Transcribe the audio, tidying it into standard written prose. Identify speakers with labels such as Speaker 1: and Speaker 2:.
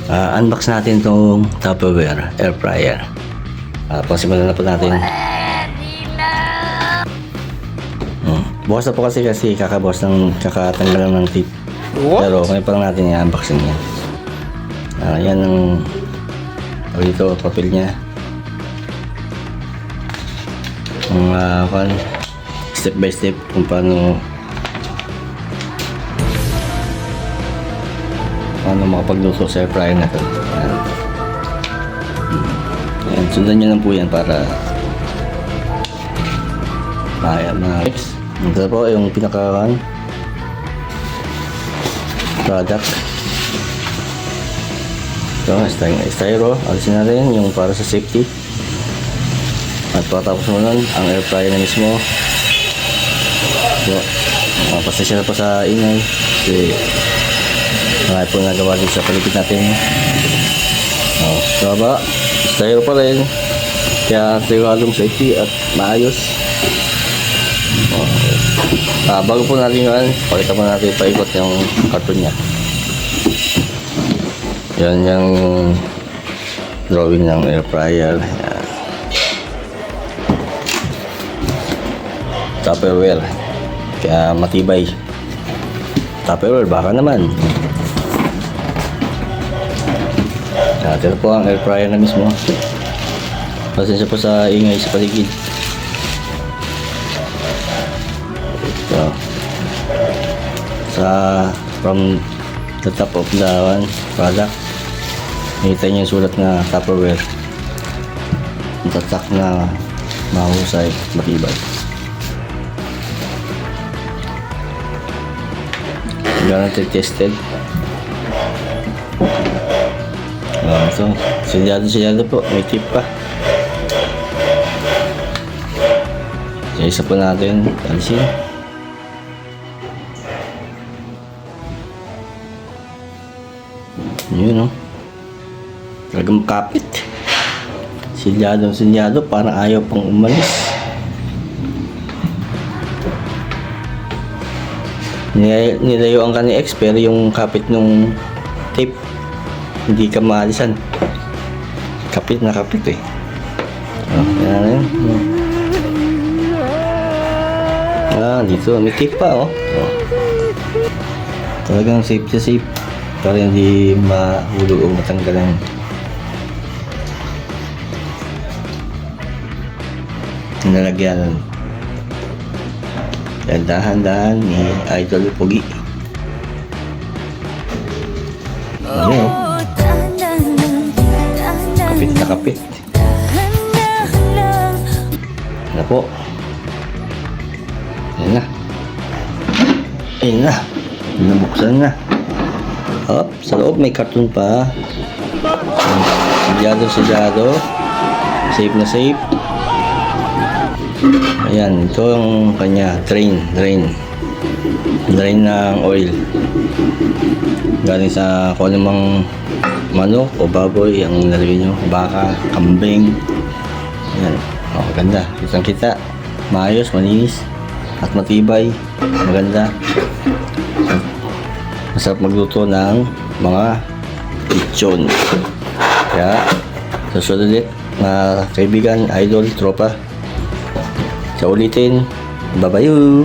Speaker 1: Unbox natin itong Tupperware air fryer. Pasimulan na po natin. Bukas na po kasi kakatanggal lang ng tip. Pero ngayon pa lang natin i-unboxing yan. Yan ang dito, papel niya. Step by step kung paano makapagluto sa air fryer na ito. Ayan, sundan nyo lang po yan para next. Ito po yung pinaka product. Ito, styro. Alisin na rin yung para sa safety. At pagkatapos mo nun, ang air fryer na mismo. So, pasensya na po sa ingay kasi marami po nagawa dito sa paligid natin. Sa baba, styro pa rin, kaya siguradong safety at maayos. Bago po natin yun, palitan po natin paikot yung karton nya. Yan yung drawing ng air fryer. Tupperware, kaya matibay. Tupperware, baka naman. Ito po ang air fryer na mismo. Pasensya po sa ingay sa paligid. Ito. From the top of the product, nakita niyo yung sulat na Tupperware. Ang tatak na mahusay, matibay. Guaranteed tested. So, silyado po, may tip pa. So, isa po natin alisin. Yun, no? Talagang kapit. Silyado, parang ayaw pang umalis. Nilayuan ka ni X, pero yung kapit nung tape hindi ka maalisan. Kapit na kapit eh. Yan na yun. Dito may tape pa Talagang safe na safe para hindi mahulog o matanggalan. Nalagyan dahan-dahan ni Idol Pogi. Kapit na kapit. Ano po? Ayan na. Nabuksan na. Sa loob may karton pa. Silyado. Safe na safe. Ayan, ito ang kanya drain ng oil galing sa kung anumang manok o baboy ang nalagay nyo, baka, kambing. Ayan, maganda, kitang kita, maayos, malinis at matibay, maganda. Masarap magluto ng mga lechon. Kaya susunod ulit mga kaibigan, idol, tropa. Sa ulitin, babayu!